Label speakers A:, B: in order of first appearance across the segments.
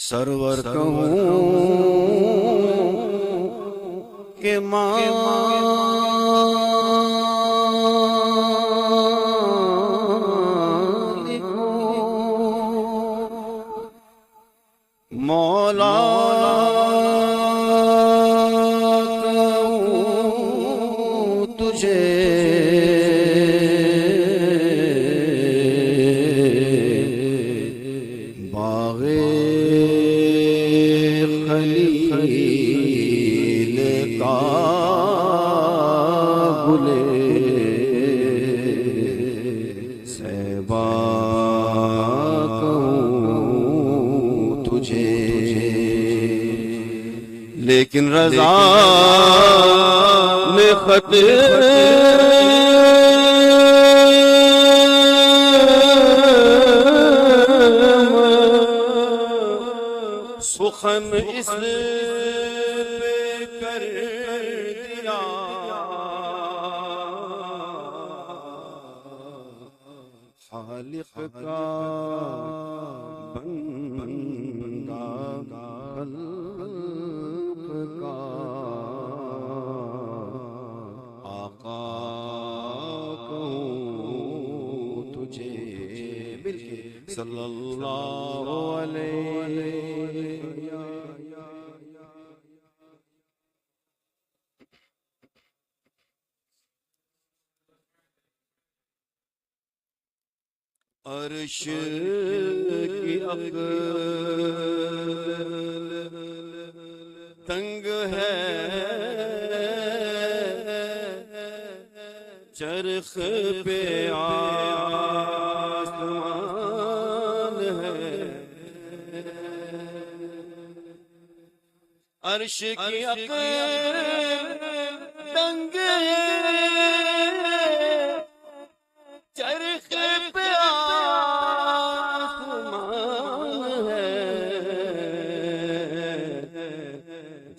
A: Server कहूँ के मौला कहूँ तुझे बाग़े खलील का गुले सैबा कहूँ तुझे, लेकिन रज़ा में खत सुखन इस पे कर दिया खालिक का बंदा खल्क़ का आका कहूँ तुझे मिलके सल्लल्लाहु अलैहि अर्श की अक़ल तंग है, चरख़ पे आसमान है। अर्श की अक़ल तंग है, चरख़ पे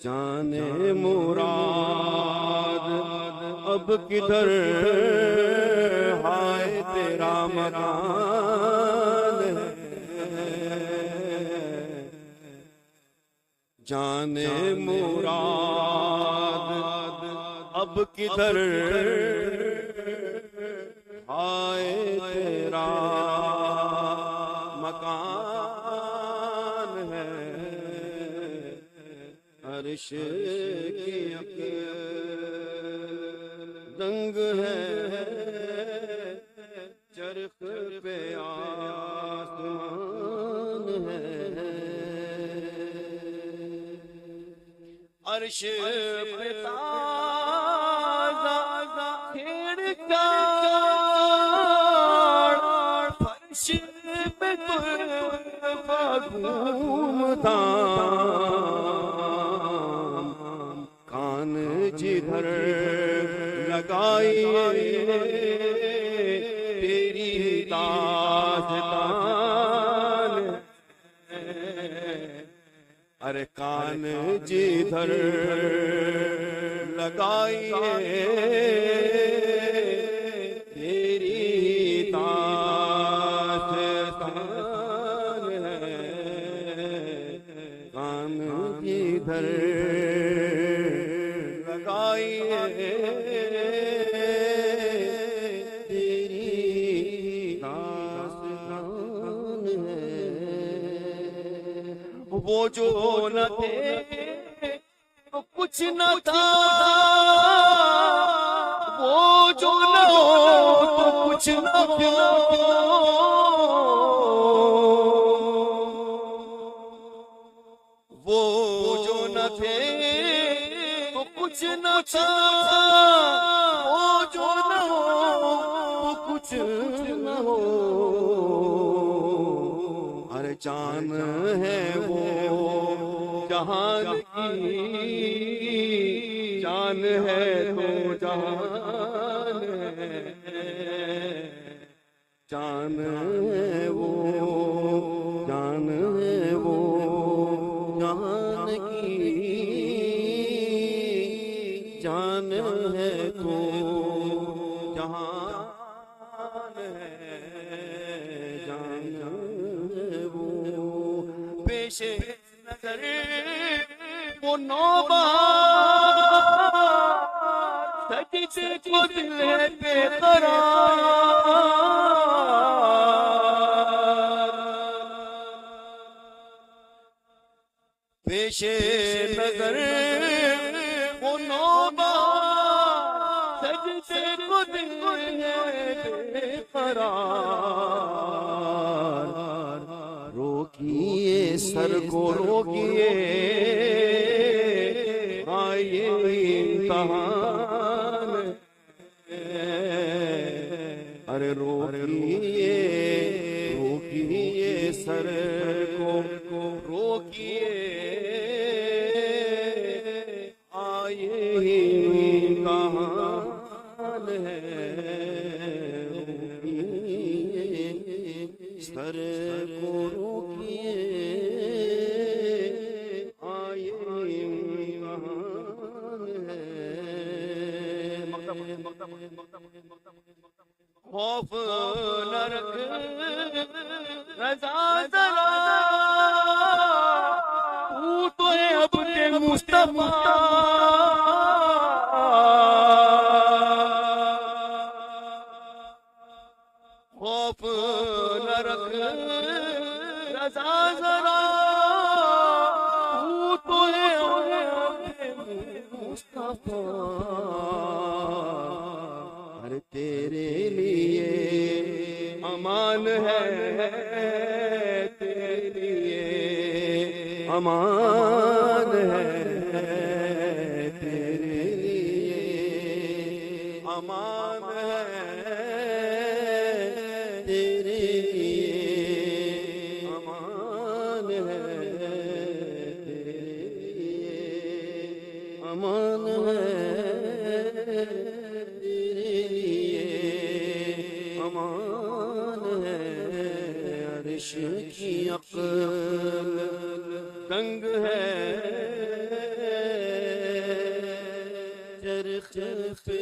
A: जाने मुराद अब किधर हाय तेरा मकान है। जाने मुराद अब किधर हाय तेरा मकान है। अर्श की दंग है, चरख़ पे आसमान है। अर्श पे ताज़ा खिड़का, फर्श पे घूमता जिधर लगाइए तेरी दास्तान, अरे कान जिधर लगाइए तेरी दास्तान है। कान जिधर तेरी दास्तान है। वो जो न थे तो कुछ न था, वो जो न हो तो कुछ न हो। वो जो न थे कुछ न था, वो जो न हो वो कुछ न हो। अरे जान है वो जहान की, जान है तो जहान है। जान है वो, जान है वो जहान की, जान है तो जहान है। जान है वो पेशे नजर वो नौबा सजदे को दिल है बेकरार पेशे नजर वो नौबा सजदे को दिल है बेकरार रोकिए सर को रोकिए आइए इम्तिहान अरे रोकिए रोकिए सर को रोकिए आइए इम्तिहान है सर को रोकिए आइए इम्तिहान है खौफ न रख रज़ा ज़रा तू तो है अपने मुस्तफा खौफ न रख रज़ा ज़रा तू तो है अपने मुस्तफा हर तेरे लिए अमान है तेरे लिए अमान है तेरे लिए अमान है तेरे लिए अमान है तेरे लिए अमान है अमान है अर्श की अक़ल तंग है चरख़ पे